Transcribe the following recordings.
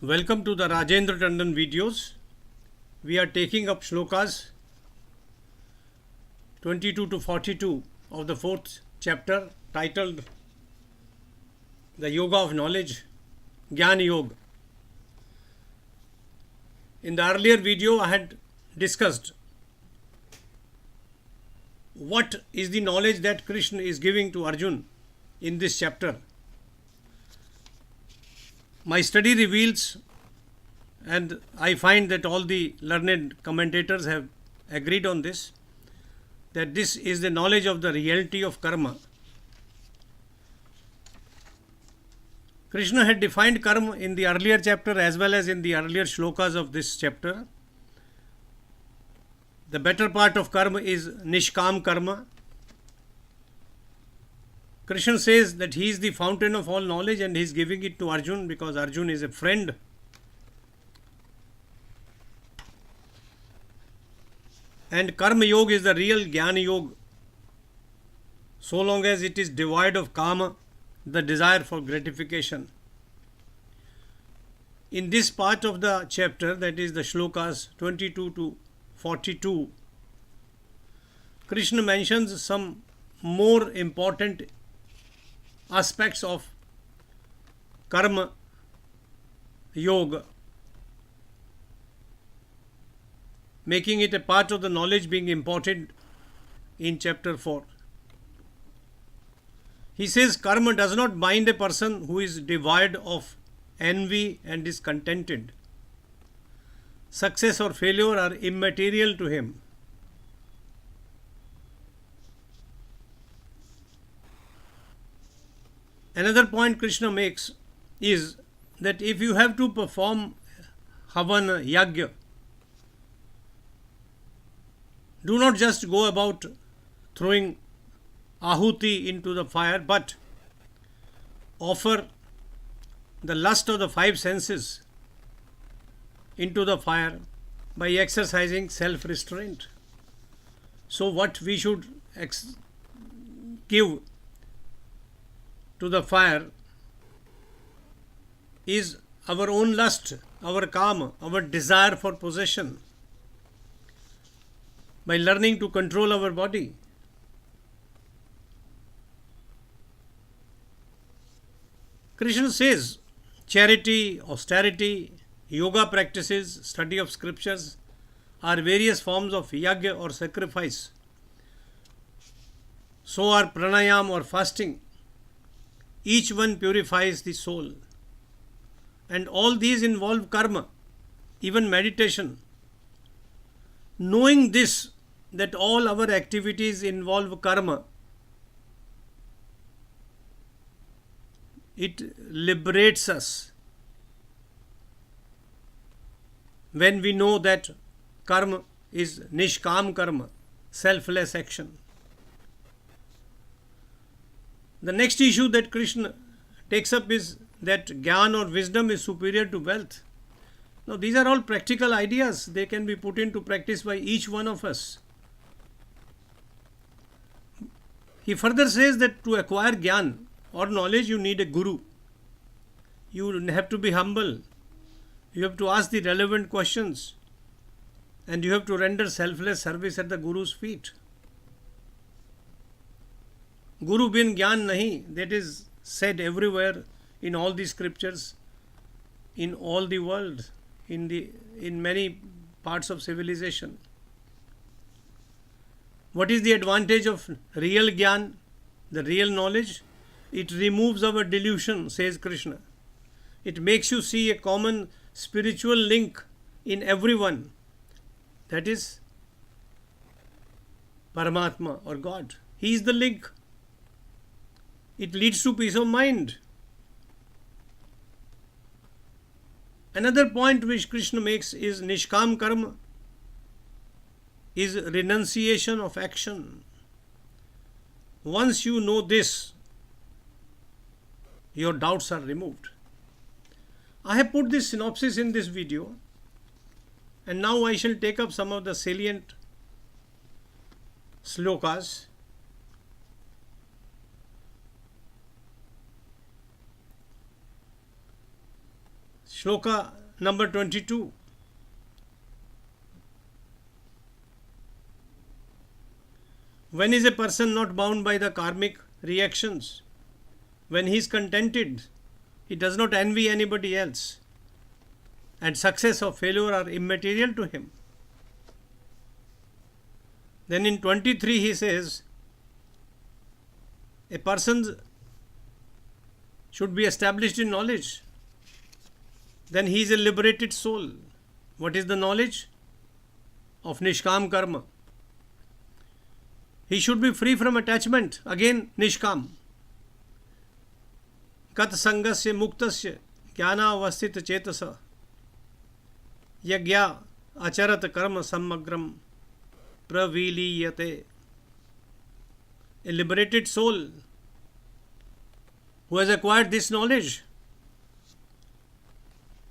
Welcome to the Rajendra Tandon videos. We are taking up Shlokas 22 to 42 of the 4th chapter titled The Yoga of Knowledge, Gyan Yoga. In the earlier video I had discussed what is the knowledge that Krishna is giving to Arjuna in this chapter. My study reveals, and I find that all the learned commentators have agreed on this, that this is the knowledge of the reality of karma. Krishna had defined karma in the earlier chapter as well as in the earlier shlokas of this chapter. The better part of karma is nishkam karma. Krishna says that he is the fountain of all knowledge and he is giving it to Arjuna because Arjuna is a friend. And karma yoga is the real Gyan Yoga, so long as it is devoid of kama, the desire for gratification. In this part of the chapter, that is the shlokas 22 to 42, Krishna mentions some more important aspects of karma yoga, making it a part of the knowledge being imparted in chapter 4. He says karma does not bind a person who is devoid of envy and is contented. Success or failure are immaterial to him. Another point Krishna makes is that if you have to perform havana, yagya, do not just go about throwing ahuti into the fire, but offer the lust of the 5 senses into the fire by exercising self-restraint. So what we should give to the fire is our own lust, our kama, our desire for possession, by learning to control our body. Krishna says charity, austerity, yoga practices, study of scriptures are various forms of yagya or sacrifice. So are pranayam or fasting. Each one purifies the soul. And all these involve karma, even meditation. Knowing this, that all our activities involve karma, it liberates us when we know that karma is nishkam karma, selfless action. The next issue that Krishna takes up is that Gyan or wisdom is superior to wealth. Now, these are all practical ideas. They can be put into practice by each one of us. He further says that to acquire Gyan or knowledge, you need a guru. You have to be humble. You have to ask the relevant questions. And you have to render selfless service at the Guru's feet. Guru bin Gyan nahi, that is said everywhere in all the scriptures, in all the world, in many parts of civilization. What is the advantage of real Gyan, the real knowledge? It removes our delusion, says Krishna. It makes you see a common spiritual link in everyone. That is Paramatma or God. He is the link. It leads to peace of mind. Another point which Krishna makes is nishkam karma, is renunciation of action. Once you know this, your doubts are removed. I have put this synopsis in this video, and now I shall take up some of the salient Shlokas. Shloka number 22. When is a person not bound by the karmic reactions? When he is contented, he does not envy anybody else, and success or failure are immaterial to him. Then in 23 he says, a person should be established in knowledge. Then he is a liberated soul. What is the knowledge? Of Nishkam Karma. He should be free from attachment. Again, Nishkam. Kat Sangasya Muktasya Jnana Avasthita Chetasa Yagya Acharat Karma Samagram Praviliyate. A liberated soul who has acquired this knowledge,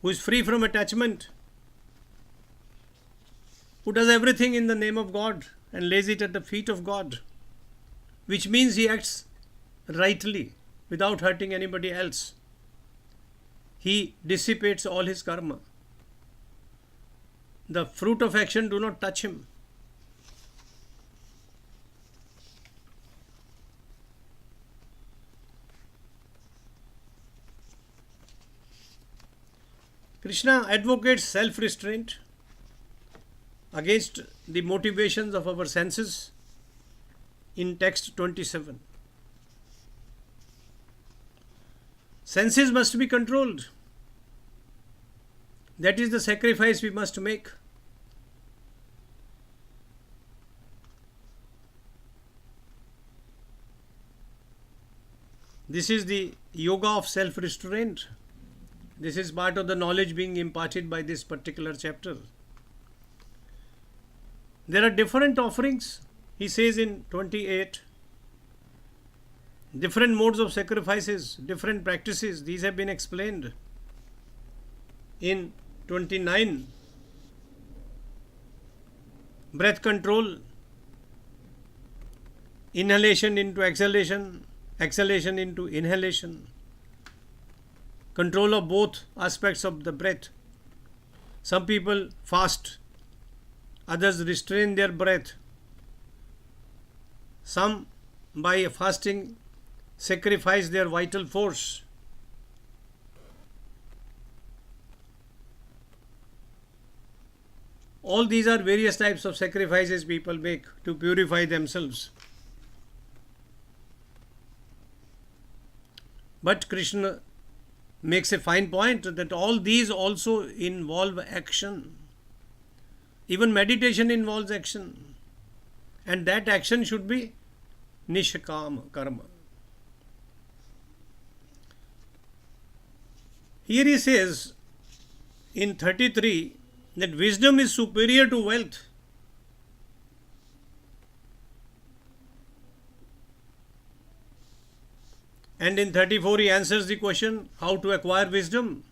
who is free from attachment, who does everything in the name of God and lays it at the feet of God, which means he acts rightly without hurting anybody else. He dissipates all his karma. The fruit of action do not touch him. Krishna advocates self-restraint against the motivations of our senses in text 27. Senses must be controlled. That is the sacrifice we must make. This is the yoga of self-restraint. This is part of the knowledge being imparted by this particular chapter. There are different offerings, he says in 28. Different modes of sacrifices, different practices, these have been explained in 29. Breath control, inhalation into exhalation, exhalation into inhalation, control of both aspects of the breath. Some people fast, others restrain their breath. Some, by fasting, sacrifice their vital force. All these are various types of sacrifices people make to purify themselves. But Krishna makes a fine point that all these also involve action. Even meditation involves action. And that action should be Nishkam Karma. Here he says in 33 that wisdom is superior to wealth. And in 34 he answers the question, how to acquire wisdom.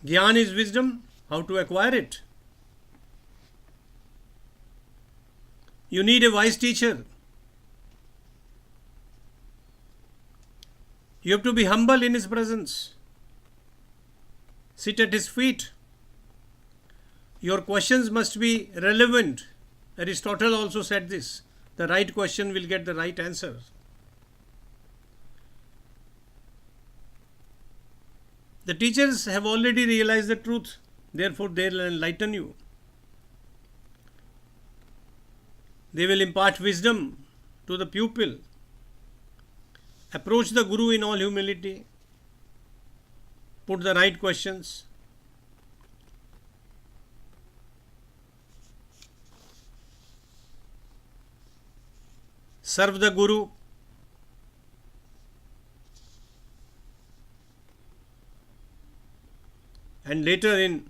Gyan is wisdom, how to acquire it. You need a wise teacher. You have to be humble in his presence. Sit at his feet. Your questions must be relevant. Aristotle also said this. The right question will get the right answer. The teachers have already realized the truth. Therefore, they will enlighten you. They will impart wisdom to the pupil. Approach the Guru in all humility. Put the right questions. Serve the Guru. And later in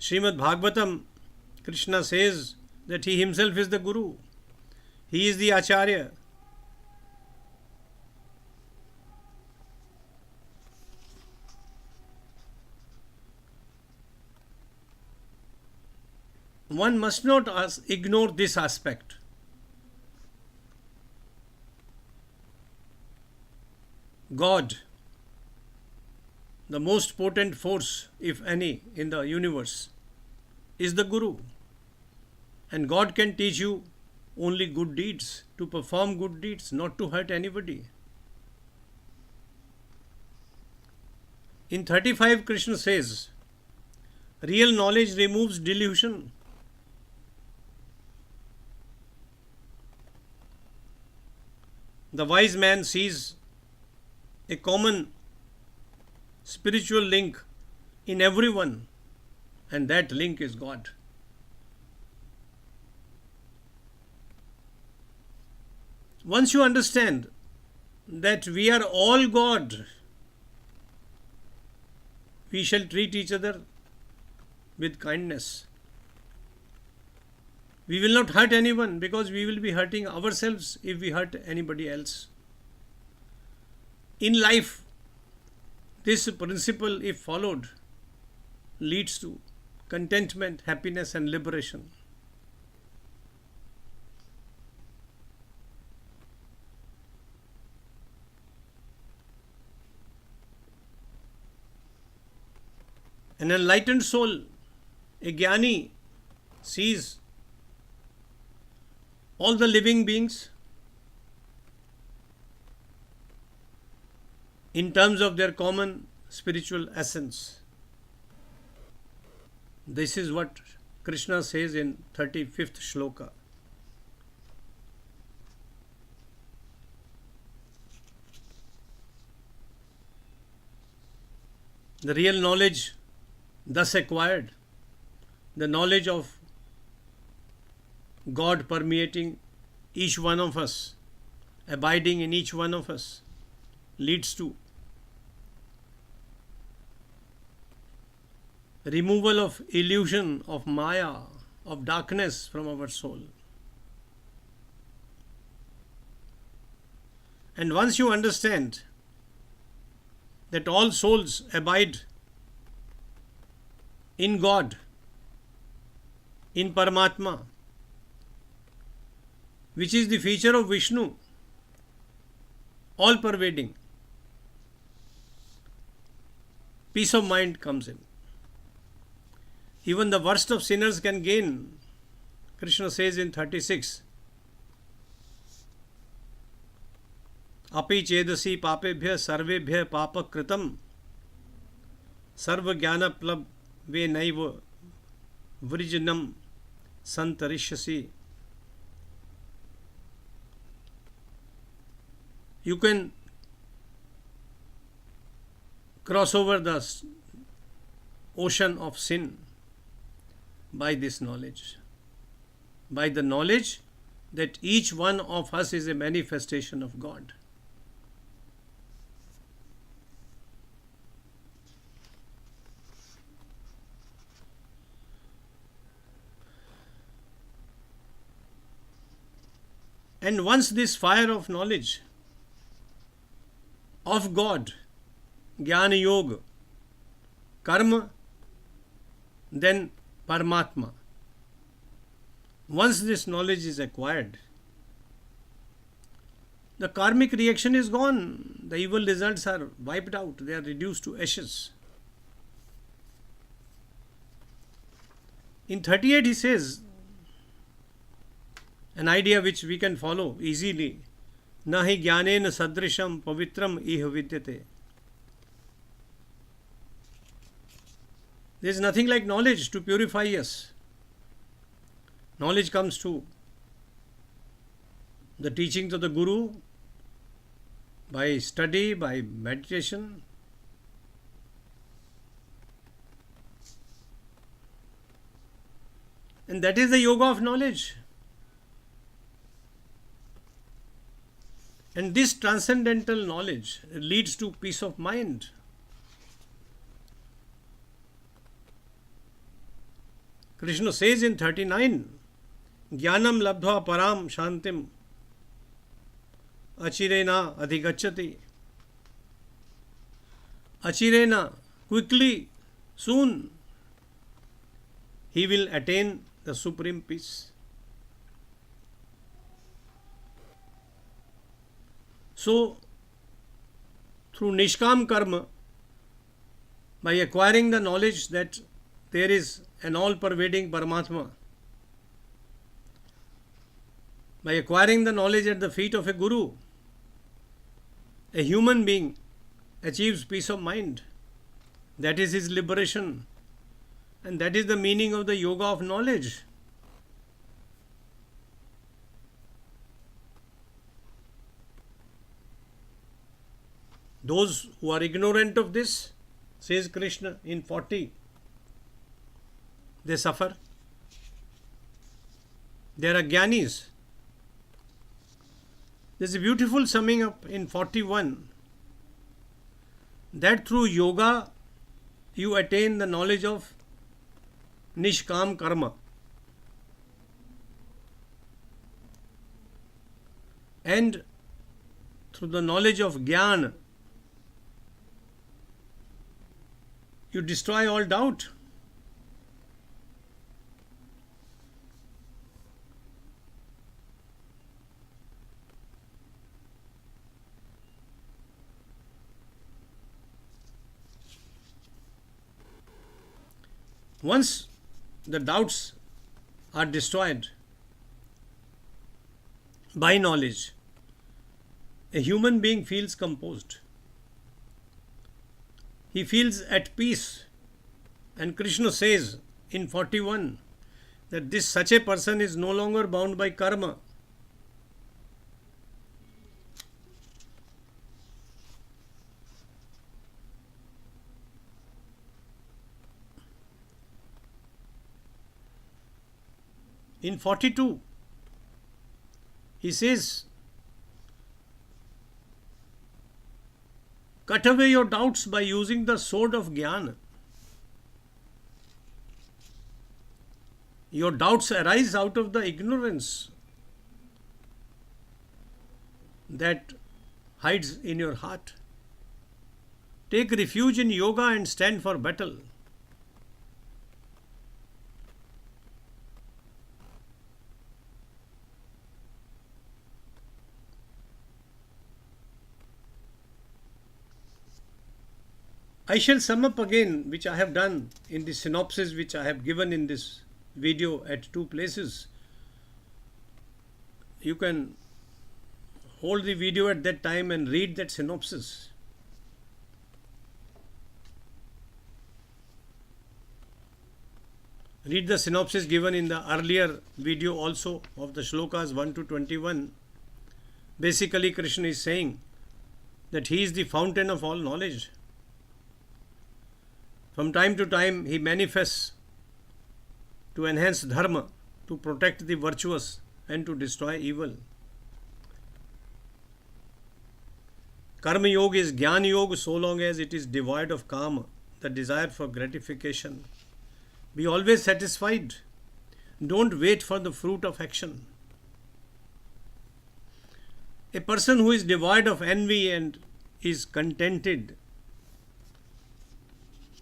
Srimad Bhagavatam, Krishna says that he himself is the Guru. He is the Acharya. one must not ignore this aspect. God, the most potent force, if any, in the universe, is the Guru. And God can teach you only good deeds, to perform good deeds, not to hurt anybody. In 35, Krishna says, real knowledge removes delusion. The wise man sees a common spiritual link in everyone, and that link is God. Once you understand that we are all God, we shall treat each other with kindness. We will not hurt anyone, because we will be hurting ourselves if we hurt anybody else. In life, this principle, if followed, leads to contentment, happiness, and liberation. An enlightened soul, a Gyani, sees all the living beings in terms of their common spiritual essence. This is what Krishna says in 35th Shloka. The real knowledge thus acquired, the knowledge of God permeating each one of us, abiding in each one of us, leads to removal of illusion, of Maya, of darkness from our soul. And once you understand that all souls abide in God, in Paramatma, which is the feature of Vishnu, all pervading, peace of mind comes in. Even the worst of sinners can gain. Krishna says in 36, Api chedasi papebhya sarvebhya papa kritam sarva jnana plab ve naiva vrijnam santarishyasi. You can cross over the ocean of sin by this knowledge, by the knowledge that each one of us is a manifestation of God. And once this fire of knowledge of God, Gyan Yoga, Karma, then Paramatma, once this knowledge is acquired, the karmic reaction is gone. The evil results are wiped out. They are reduced to ashes. In 38 he says, an idea which we can follow easily, Nahi jnanena sadrisham pavitram iha vidyate. There is nothing like knowledge to purify us. Knowledge comes to the teachings of the Guru, by study, by meditation. And that is the yoga of knowledge. And this transcendental knowledge leads to peace of mind. Krishna says in 39, Jnanam labdhva param shantim achirena adhigacchati. Achirena, quickly, soon, he will attain the supreme peace. So, through Nishkam Karma, by acquiring the knowledge that there is an all-pervading Paramatma, by acquiring the knowledge at the feet of a Guru, a human being achieves peace of mind. That is his liberation. And that is the meaning of the yoga of knowledge. Those who are ignorant of this, says Krishna in 40, they suffer. There are Gyanis. There is a beautiful summing up in 41 that through yoga you attain the knowledge of Nishkam Karma. And through the knowledge of Gyan, you destroy all doubt. Once the doubts are destroyed by knowledge, a human being feels composed. He feels at peace. And Krishna says in 41 that such a person is no longer bound by karma. In 42, he says, cut away your doubts by using the sword of Gyan. Your doubts arise out of the ignorance that hides in your heart. Take refuge in yoga and stand for battle. I shall sum up again, which I have done in the synopsis which I have given in this video at two places. You can hold the video at that time and read that synopsis. Read the synopsis given in the earlier video also of the Shlokas 1 to 21. Basically, Krishna is saying that he is the fountain of all knowledge. From time to time, he manifests to enhance dharma, to protect the virtuous and to destroy evil. Karma Yoga is Gyan Yoga so long as it is devoid of kama, the desire for gratification. Be always satisfied. Don't wait for the fruit of action. A person who is devoid of envy and is contented,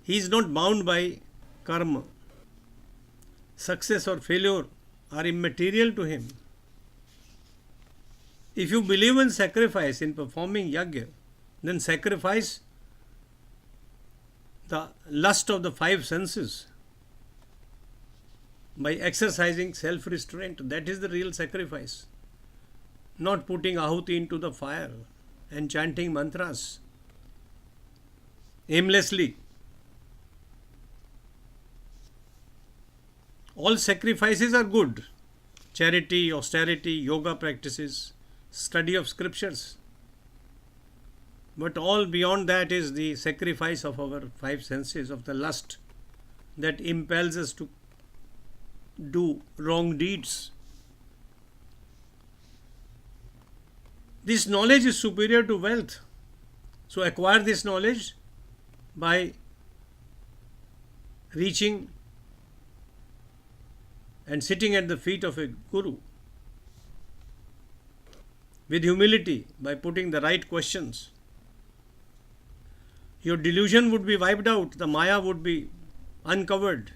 he is not bound by karma. Success or failure are immaterial to him. If you believe in sacrifice, in performing yajna, then sacrifice the lust of the five senses by exercising self-restraint. That is the real sacrifice. Not putting ahuti into the fire and chanting mantras aimlessly. All sacrifices are good. Charity, austerity, yoga practices, study of scriptures. But all beyond that is the sacrifice of our five senses, of the lust that impels us to do wrong deeds. This knowledge is superior to wealth. So acquire this knowledge by reaching and sitting at the feet of a guru with humility, by putting the right questions. Your delusion would be wiped out, the maya would be uncovered.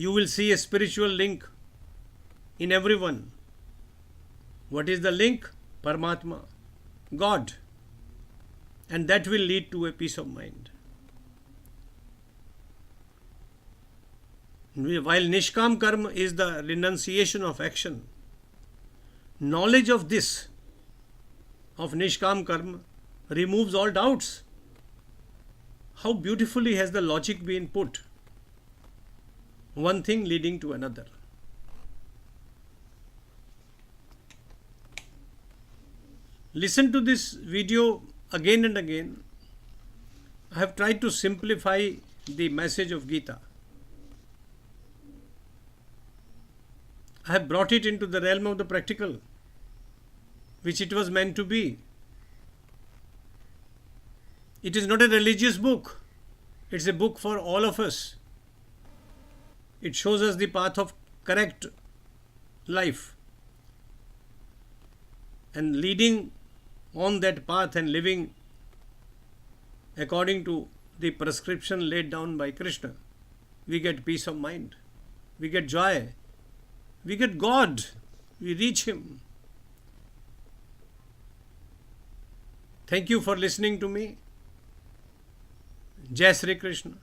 you will see a spiritual link in everyone. What is the link? Paramatma, God. And that will lead to a peace of mind. While Nishkam Karma is the renunciation of action, knowledge of this, of Nishkam Karma, removes all doubts. How beautifully has the logic been put. One thing leading to another. Listen to this video again and again. I have tried to simplify the message of Gita. I have brought it into the realm of the practical, which it was meant to be. It is not a religious book. It's a book for all of us. It shows us the path of correct life. And leading on that path and living according to the prescription laid down by Krishna, we get peace of mind. We get joy. We get God. We reach Him. Thank you for listening to me. Jai Sri Krishna.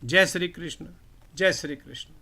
Jai Sri Krishna. Jai Sri Krishna.